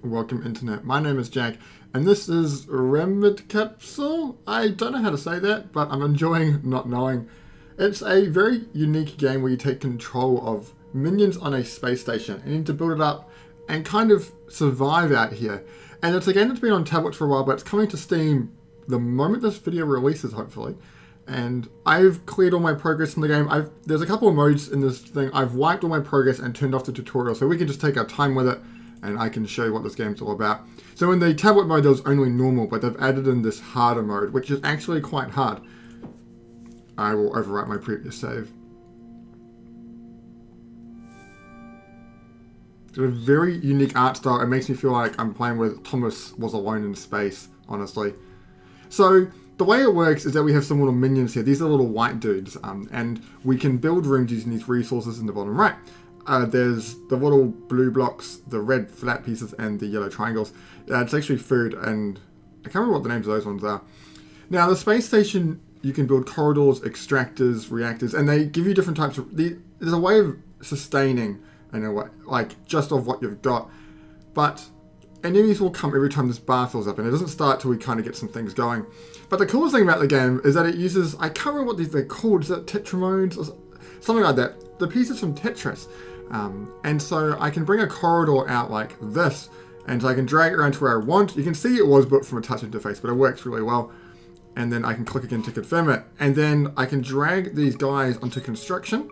Welcome Internet. My name is Jack and this is Rymdkapsel. I don't know how to say that, but I'm enjoying not knowing. It's a very unique game where you take control of minions on a space station and you need to build it up and kind of survive out here. And it's a game that's been on tablets for a while, but it's coming to Steam the moment this video releases, hopefully. And I've cleared all my progress in the game. There's a couple of modes in this thing. I've wiped all my progress and turned off the tutorial so we can just take our time with it and I can show you what this game's all about. So in the tablet mode there was only normal, but they've added in this harder mode, which is actually quite hard. I will overwrite my previous save. It's a very unique art style. It makes me feel like I'm playing with Thomas Was Alone in Space, honestly. So the way it works is that we have some little minions here. These are little white dudes, and we can build rooms using these resources in the bottom right. There's the little blue blocks, the red flat pieces, and the yellow triangles. It's actually food, and I can't remember what the names of those ones are. Now, the space station, you can build corridors, extractors, reactors, and they give you different types of... There's a way of sustaining, in a way, like, just of what you've got. But enemies will come every time this bar fills up, and it doesn't start till we kind of get some things going. But the coolest thing about the game is that it uses... I can't remember what they're called. Is it tetramodes or something like that? The pieces from Tetris. And so I can bring a corridor out like this, and so I can drag it around to where I want. You can see it was built from a touch interface, but it works really well. And then I can click again to confirm it. And then I can drag these guys onto construction,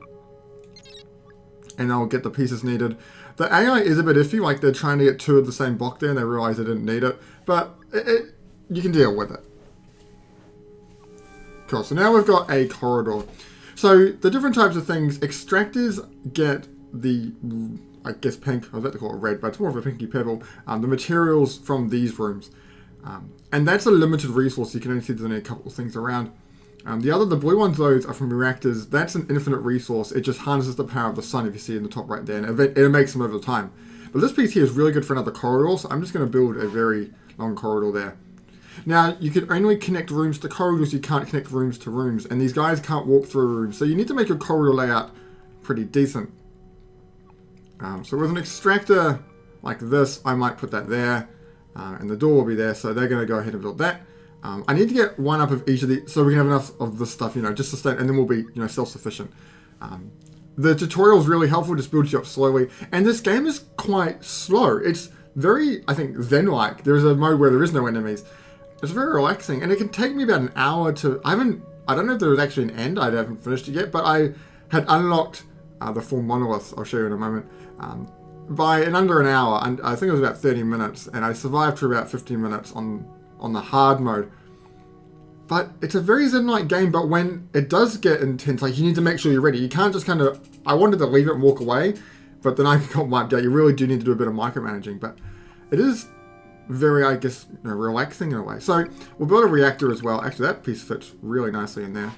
and I'll get the pieces needed. The AI is a bit iffy, like they're trying to get two of the same block there, and they realize they didn't need it. But you can deal with it. Cool, so now we've got a corridor. So the different types of things, extractors get the, I guess pink, I was about to call it red, but it's more of a pinky purple, the materials from these rooms. And that's a limited resource, you can only see there's only a couple of things around. The blue ones, those are from reactors. That's an infinite resource. It just harnesses the power of the sun, if you see in the top right there, and it makes them over time. But this piece here is really good for another corridor, so I'm just going to build a very long corridor there. Now, you can only connect rooms to corridors, you can't connect rooms to rooms, and these guys can't walk through rooms, so you need to make your corridor layout pretty decent. So with an extractor like this, I might put that there, and the door will be there, so they're going to go ahead and build that. I need to get one up of each of these, so we can have enough of this stuff, you know, just to stay, and then we'll be, you know, self-sufficient. The tutorial is really helpful, just builds you up slowly, and this game is quite slow. It's very, I think, Zen-like. There is a mode where there is no enemies. It's very relaxing, and it can take me about an hour to... I don't know if there was actually an end. I haven't finished it yet, but I had unlocked the full monolith. I'll show you in a moment. In under an hour, and I think it was about 30 minutes, and I survived for about 15 minutes on the hard mode. But it's a very Zen-like game, but when it does get intense, like, you need to make sure you're ready. You can't just kind of... I wanted to leave it and walk away, but then I got wiped out. You really do need to do a bit of micromanaging, but it is very, I guess, you know, relaxing in a way. So we'll build a reactor as well. Actually, that piece fits really nicely in there.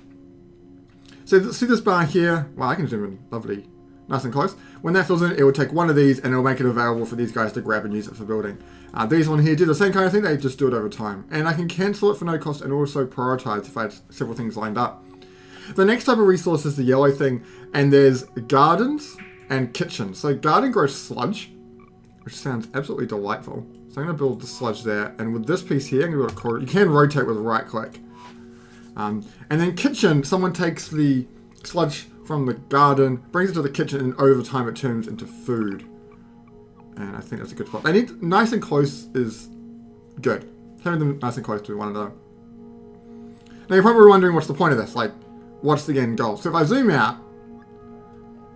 So see this bar here? Well, I can zoom in lovely, nice and close. When that fills in, it will take one of these and it'll make it available for these guys to grab and use it for building. These one here do the same kind of thing, they just do it over time. And I can cancel it for no cost and also prioritize if I have several things lined up. The next type of resource is the yellow thing, and there's gardens and kitchens. So garden grows sludge, which sounds absolutely delightful. So I'm going to build the sludge there, and with this piece here, I'm going to build a corridor. You can rotate with a right click. And then kitchen, someone takes the sludge from the garden, brings it to the kitchen, and over time it turns into food. And I think that's a good spot. They need nice and close is good. Having them nice and close to one another. Now you're probably wondering what's the point of this, like, what's the end goal? So if I zoom out,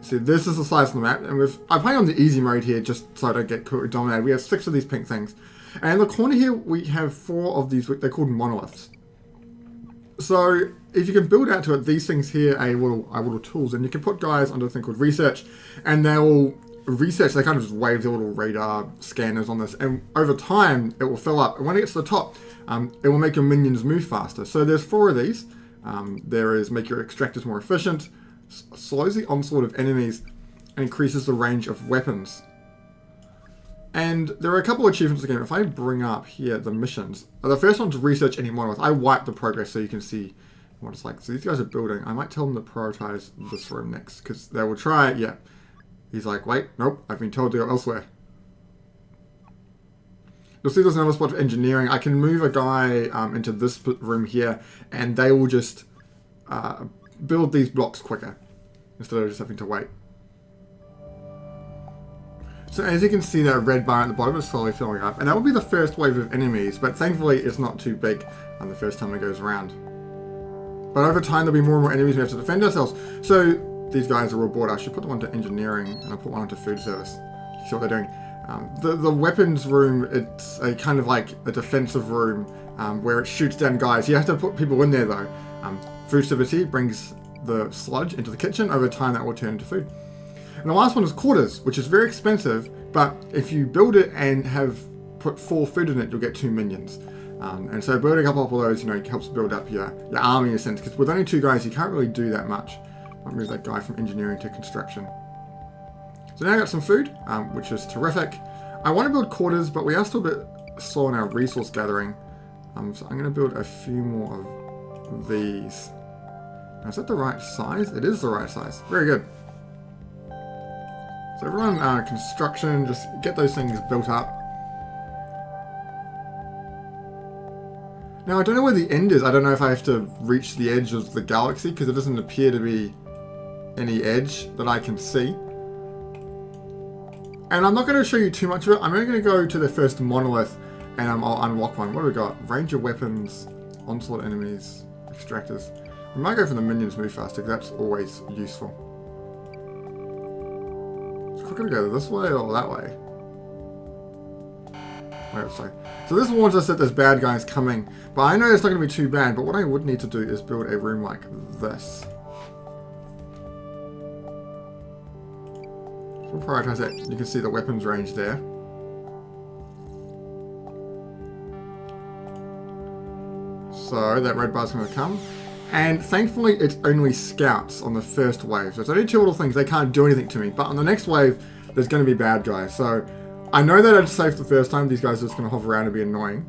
see, this is the size of the map, and I'm playing on the easy mode here just so I don't get dominated. We have 6 of these pink things. And in the corner here, we have 4 of these, they're called monoliths. So if you can build out to it, these things here are little tools, and you can put guys under a thing called research, and they will research, they kind of just wave their little radar scanners on this, and over time, it will fill up. And when it gets to the top, it will make your minions move faster. So there's 4 of these. There is make your extractors more efficient, slows the onslaught of enemies, and increases the range of weapons. And there are a couple of achievements in the game. If I bring up here the missions, the first one's research any monolith. I wiped the progress so you can see what it's like. So these guys are building. I might tell them to prioritize this room next, because they will try it. Yeah. He's like, wait, nope, I've been told to go elsewhere. You'll see there's another spot for engineering. I can move a guy into this room here, and they will just build these blocks quicker instead of just having to wait. So as you can see, that red bar at the bottom is slowly filling up, and that will be the first wave of enemies, but thankfully it's not too big the first time it goes around. But over time there'll be more and more enemies we have to defend ourselves. So these guys are all bored. I should put one to engineering, and I'll put one into food service. See what they're doing. The weapons room, it's a kind of like a defensive room where it shoots down guys. You have to put people in there though. Food service brings the sludge into the kitchen. Over time that will turn into food. And the last one is quarters, which is very expensive, but if you build it and have put 4 food in it, you'll get 2 minions. And so building up all of those, helps build up your army in a sense, because with only 2 guys, you can't really do that much. I'll move that guy from engineering to construction. So now I got some food, which is terrific. I want to build quarters, but we are still a bit slow in our resource gathering. So I'm going to build a few more of these. Now, is that the right size? It is the right size. Very good. So everyone, construction, just get those things built up. Now I don't know where the end is. I don't know if I have to reach the edge of the galaxy, because there doesn't appear to be any edge that I can see. And I'm not going to show you too much of it. I'm only going to go to the first monolith and I'll unlock one. What do we got? Ranger weapons, onslaught enemies, extractors. We might go for the minions move faster, because that's always useful. So we're going to go this way or that way? Wait, sorry. So this warns us that there's bad guys coming, but I know it's not going to be too bad, but what I would need to do is build a room like this. So we'll prioritize that. You can see the weapons range there. So that red bar's going to come. And thankfully it's only scouts on the first wave. So it's only 2 little things. They can't do anything to me. But on the next wave, there's going to be bad guys. So I know that it's safe the first time. These guys are just going to hover around and be annoying.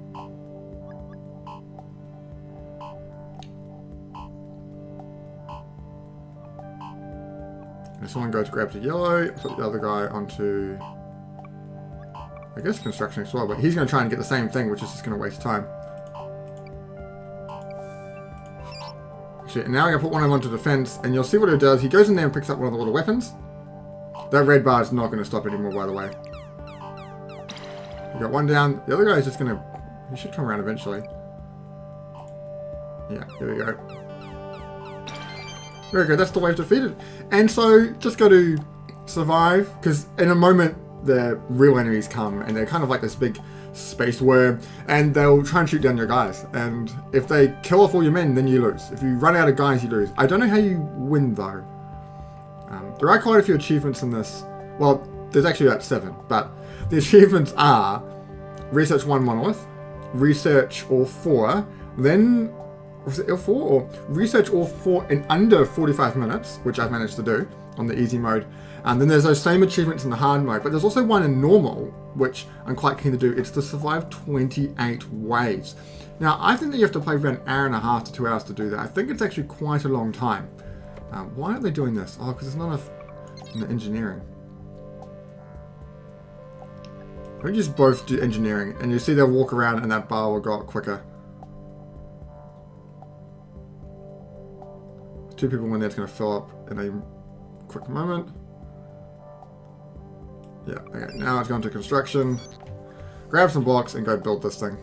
And someone goes grab to yellow, put the other guy onto, I guess, construction as well. But he's going to try and get the same thing, which is just going to waste time. And now I'm going to put one of them onto defense, and you'll see what it does. He goes in there and picks up one of the little weapons. That red bar is not going to stop anymore, by the way. We got one down. The other guy is just going to... He should come around eventually. Yeah, here we go. Very good, that's the wave defeated. And so, just got to survive, because in a moment, the real enemies come, and they're kind of like this big space worm, and they'll try and shoot down your guys. And if they kill off all your men, then you lose. If you run out of guys, you lose. I don't know how you win, though. There are quite a few achievements in this. Well, there's actually about 7, but the achievements are research 1 monolith, research all 4, then was it all 4? Or research all 4 in under 45 minutes, which I've managed to do on the easy mode. And then there's those same achievements in the hard mode, but there's also one in normal, which I'm quite keen to do. It's to survive 28 waves. Now, I think that you have to play for an hour and a half to 2 hours to do that. I think it's actually quite a long time. Why aren't they doing this? Oh, because there's not enough in the engineering. We just both do engineering, and you see they'll walk around and that bar will go up quicker. 2 people in there, it's going to fill up in a quick moment. Yeah, okay, now it's going to construction. Grab some blocks and go build this thing.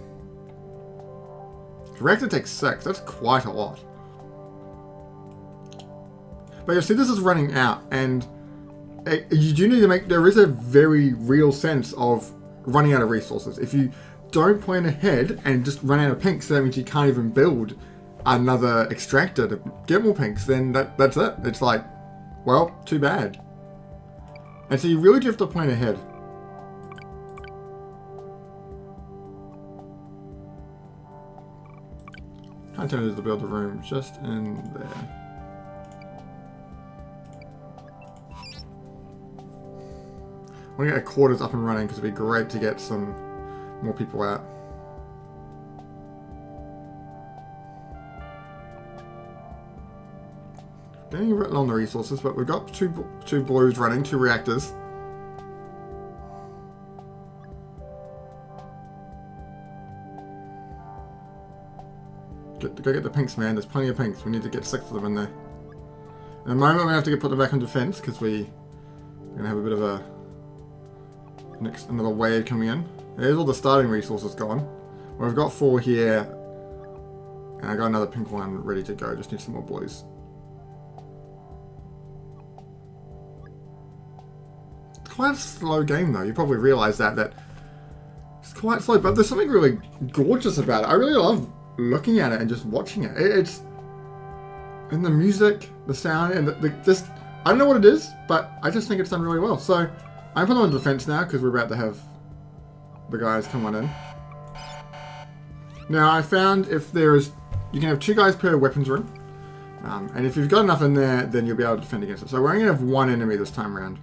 The reactor takes 6, that's quite a lot. But you see this is running out, and you do need to make, there is a very real sense of running out of resources. If you don't plan ahead and just run out of pinks, so that means you can't even build another extractor to get more pinks, then that's it. It's like, well, too bad. And so you really do have to plan ahead. Can't tell you to build a room just in there. I want to get quarters up and running because it'd be great to get some more people out. Getting a bit low on the resources, but we've got two blues running, 2 reactors. Go get the pinks, man. There's plenty of pinks. We need to get 6 of them in there. In a moment, we have to put them back on defense because we're gonna have a bit of a another wave coming in. There's all the starting resources gone. Well, we've got 4 here, and I got another pink one ready to go. Just need some more blues. It's quite a slow game, though. You probably realise that it's quite slow, but there's something really gorgeous about it. I really love looking at it and just watching it. It's and the music, the sound, and just I don't know what it is, but I just think it's done really well. So I'm putting on defense now because we're about to have the guys come on in. Now I found you can have 2 guys per weapons room, and if you've got enough in there, then you'll be able to defend against it. So we're only going to have 1 enemy this time around.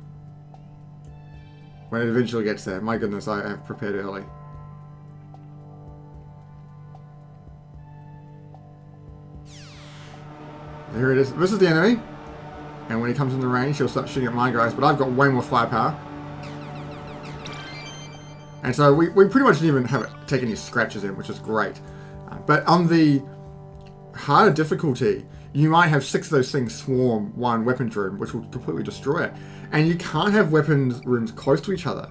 When it eventually gets there. My goodness, I have prepared early. Here it is. This is the enemy. And when he comes in the range, he'll start shooting at my guys. But I've got way more firepower. And so we pretty much didn't even have it take any scratches in, which is great. But on the harder difficulty, you might have 6 of those things swarm one weapons room, which will completely destroy it. And you can't have weapons rooms close to each other.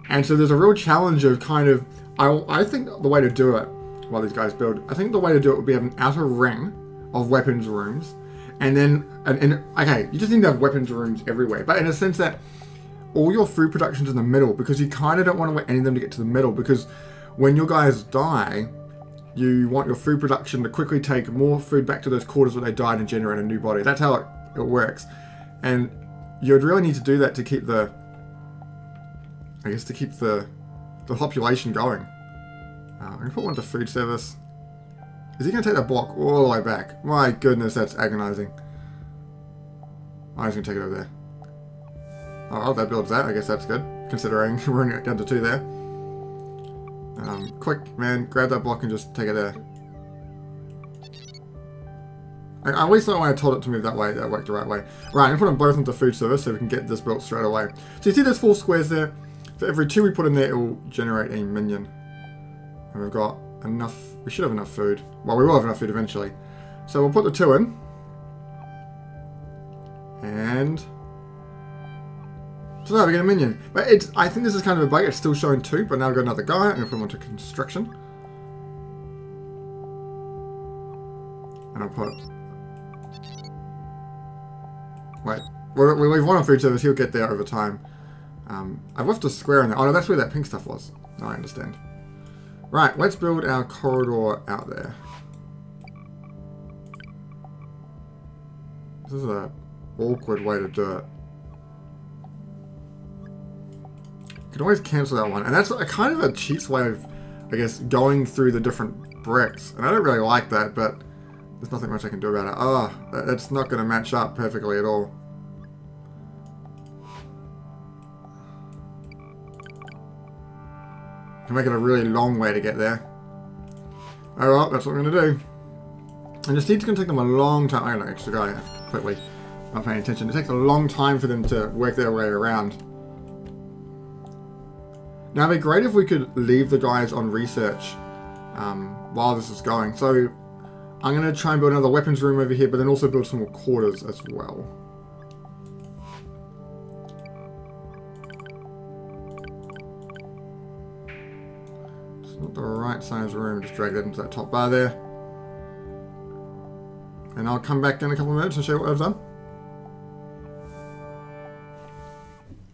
And so there's a real challenge of kind of... I think the way to do it, while these guys build, I think the way to do it would be have an outer ring of weapons rooms. And then... okay, you just need to have weapons rooms everywhere. But in a sense that all your food production's in the middle, because you kind of don't want to let any of them to get to the middle, because when your guys die, you want your food production to quickly take more food back to those quarters where they died and generate a new body. That's how it works. And you'd really need to do that to keep the population going. I'm going to put one to food service. Is he going to take that block all the way back? My goodness, that's agonizing. I'm just going to take it over there. Oh, that builds that. I guess that's good, considering we're only down to 2 there. Quick, man, grab that block and just take it there. I at least when I told it to move that way, that worked the right way. Right, I'm going to put them both into food service so we can get this built straight away. So you see there's 4 squares there. For every 2 we put in there, it will generate a minion. And we've got enough, we should have enough food. Well, we will have enough food eventually. So we'll put the 2 in. And... so now we get a minion. But I think this is kind of a bug. It's still showing 2, but now we've got another guy. I'm going to put him onto construction. And I'll put... wait. We leave 1 on food service. He'll get there over time. I've left a square in there. Oh, no, that's where that pink stuff was. No, I understand. Right, let's build our corridor out there. This is an awkward way to do it. You can always cancel that one. And that's a kind of a cheats way of, I guess, going through the different bricks. And I don't really like that, but there's nothing much I can do about it. Oh, that's not going to match up perfectly at all. Can make it a really long way to get there. Oh well, that's what we're going to do. And this needs going to take them a long time. I got an extra guy, completely not paying attention. It takes a long time for them to work their way around. Now it'd be great if we could leave the guys on research while this is going. So I'm going to try and build another weapons room over here, but then also build some more quarters as well. Not the right size room, just drag that into that top bar there. And I'll come back in a couple of minutes and show you what I've done.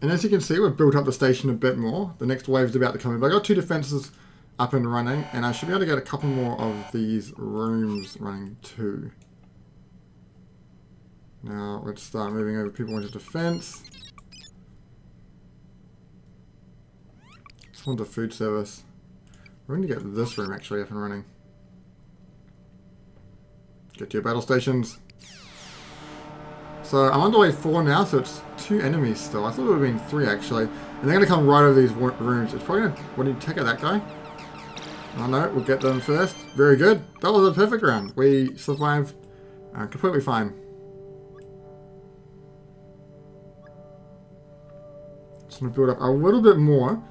And as you can see, we've built up the station a bit more. The next wave's about to come in. But I got 2 defenses up and running, and I should be able to get a couple more of these rooms running too. Now let's start moving over people into defense. Let's go into food service. We're going to get this room actually up and running. Get to your battle stations. So I'm on wave 4 now, so it's 2 enemies still. I thought it would have been 3 actually. And they're going to come right over these rooms. It's probably going to... what do you take out that guy? Oh no, we'll get them first. Very good. That was a perfect round. We survived completely fine. Just going to build up a little bit more.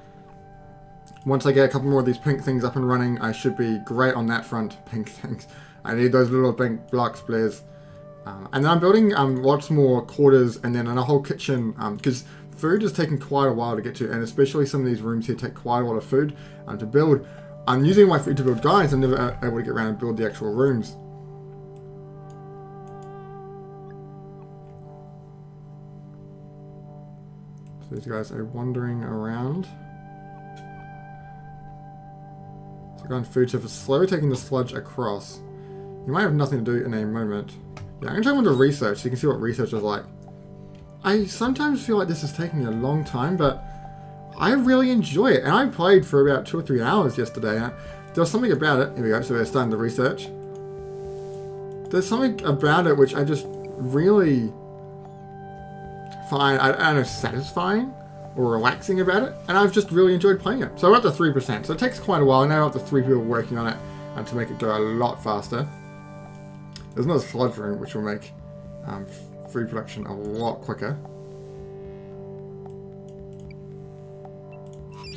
Once I get a couple more of these pink things up and running, I should be great on that front. Pink things. I need those little pink blocks, please. And then I'm building lots more quarters and then a whole kitchen, because food is taking quite a while to get to, and especially some of these rooms here take quite a lot of food to build. I'm using my food to build guides. I'm never able to get around and build the actual rooms. So these guys are wandering around. So going food surface, slowly taking the sludge across. You might have nothing to do in a moment. Yeah, I'm going to try one to research so you can see what research is like. I sometimes feel like this is taking me a long time, but I really enjoy it. And I played for about 2 or 3 hours yesterday. And there was something about it. Here we go, so we're starting the research. There's something about it which I just really find, I don't know, satisfying or relaxing about it. And I've just really enjoyed playing it. So we're up to 3%. So it takes quite a while. Now we're up to 3 people working on it to make it go a lot faster. There's another sludge room which will make food production a lot quicker.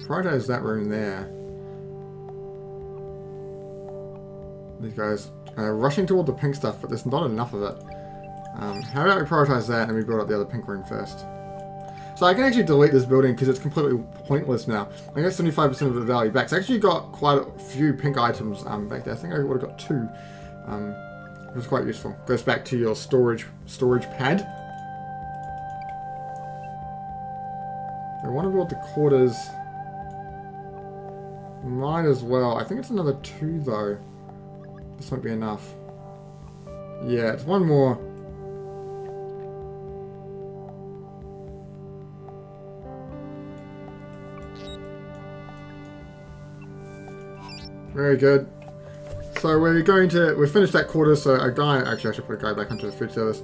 Prioritize that room there. These guys are rushing toward the pink stuff, but there's not enough of it. How about we prioritize that and we build up the other pink room first? So I can actually delete this building because it's completely pointless now. I got 75% of the value back. So I actually got quite a few pink items back there. I think I would have got 2. It was quite useful. Goes back to your storage pad. I want to build the quarters. Might as well. I think it's another 2 though. This won't be enough. Yeah, it's 1 more. Very good. So we've finished that quarter, so a guy, actually I should put a guy back onto the food service.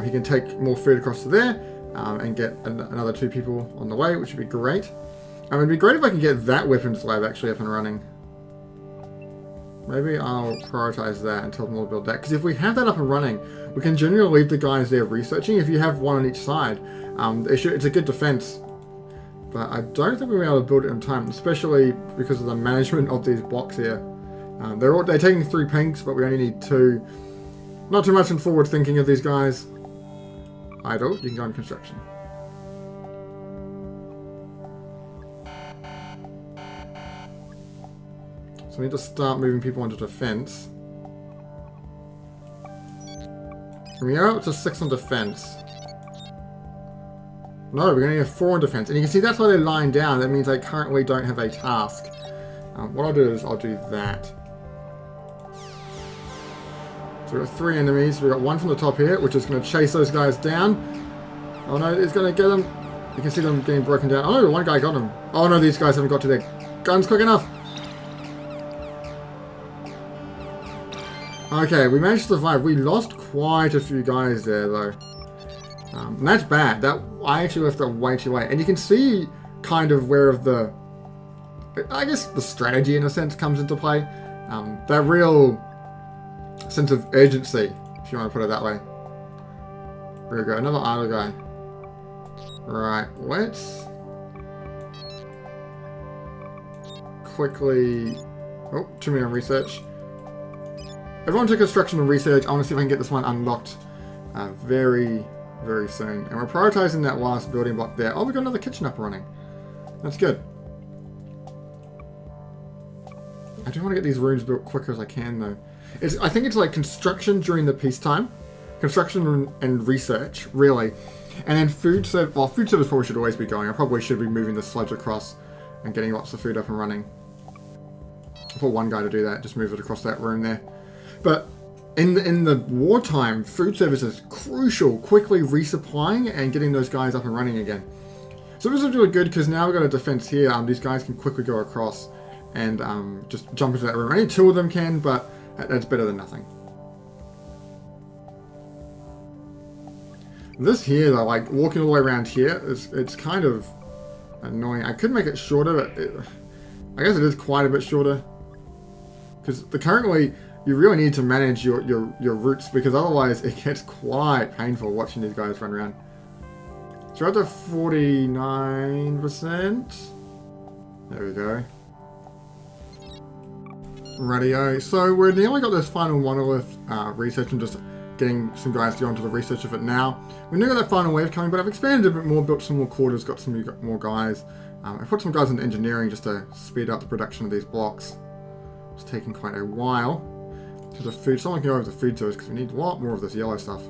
He can take more food across to there and get another 2 people on the way, which would be great. It'd be great if I can get that weapons lab actually up and running. Maybe I'll prioritize that and tell them to build that. Because if we have that up and running, we can generally leave the guys there researching. If you have 1 on each side, it's a good defense. But I don't think we'll be able to build it in time, especially because of the management of these blocks here. They're taking 3 pinks, but we only need 2. Not too much in forward thinking of these guys. Idle, you can go in construction. So we need to start moving people into defense. And we are up to 6 on defense. No, we're going to have 4 on defense. And you can see that's why they're lying down. That means they currently don't have a task. What I'll do is I'll do that. So we've got 3 enemies. We've got 1 from the top here, which is going to chase those guys down. Oh no, it's going to get them. You can see them getting broken down. Oh no, 1 guy got him. Oh no, these guys haven't got to their guns quick enough. Okay, we managed to survive. We lost quite a few guys there though. And that's bad. I actually left that way too late. And you can see kind of where I guess the strategy in a sense comes into play. That real sense of urgency, if you want to put it that way. There we go, another idle guy. Right, let's quickly... Oh, 2 minute research. Everyone to construction and research. I want to see if I can get this one unlocked very, very soon. And we're prioritizing that last building block there. Oh, we've got another kitchen up and running. That's good. I do want to get these rooms built quicker as I can, though. I think it's like construction during the peacetime. Construction and research, really. And then food service. Well, food service probably should always be going. I probably should be moving the sludge across and getting lots of food up and running. I'll put 1 guy to do that. Just move it across that room there. But in the wartime, food service is crucial. Quickly resupplying and getting those guys up and running again. So this is really good because now we've got a defense here. These guys can quickly go across and just jump into that room. Only 2 of them can, but that's better than nothing. This here, though, like walking all the way around here, it's kind of annoying. I could make it shorter, but I guess it is quite a bit shorter. Because currently, you really need to manage your routes, because otherwise it gets quite painful watching these guys run around. So we're up to 49%. There we go. Radio. So we're nearly got this final monolith research and just getting some guys to go onto the research of it now. We knew that final wave coming, but I've expanded a bit more, built some more quarters, got some more guys. I put some guys into engineering just to speed up the production of these blocks. It's taking quite a while. To the food, someone can go over the food service because we need a lot more of this yellow stuff.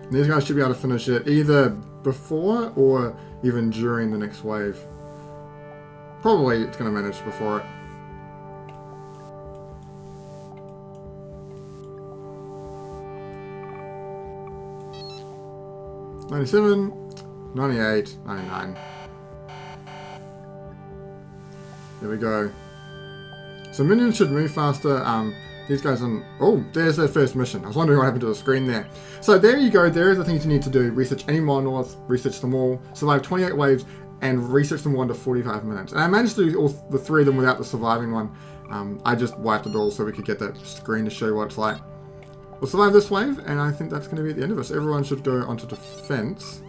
And these guys should be able to finish it either before or even during the next wave. Probably it's going to manage before it. $97, $98, $99. There we go. So minions should move faster. These guys on... Oh, there's their first mission. I was wondering what happened to the screen there. So there you go. There are the things you need to do. Research any monoliths, research them all, survive 28 waves, and research them all under 45 minutes. And I managed to do all the 3 of them without the surviving one. I just wiped it all so we could get that screen to show what it's like. We'll survive this wave, and I think that's going to be the end of us. Everyone should go onto defense.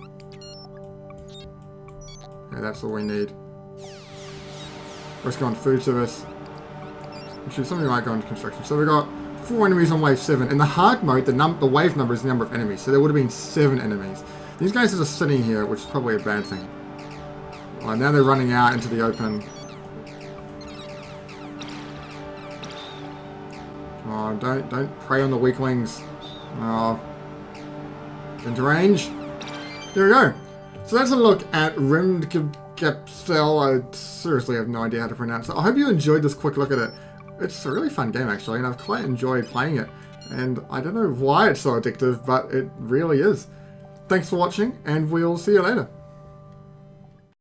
Okay, that's all we need. Let's go on food service. Actually, something might go into construction. So we got 4 enemies on wave 7. In the hard mode, the wave number is the number of enemies. So there would have been 7 enemies. These guys are just sitting here, which is probably a bad thing. Well, now they're running out into the open. Oh, don't prey on the weaklings. Oh. Into range. There we go. So that's a look at Rymdkapsel. I seriously have no idea how to pronounce it. I hope you enjoyed this quick look at it. It's a really fun game, actually, and I've quite enjoyed playing it. And I don't know why it's so addictive, but it really is. Thanks for watching, and we'll see you later.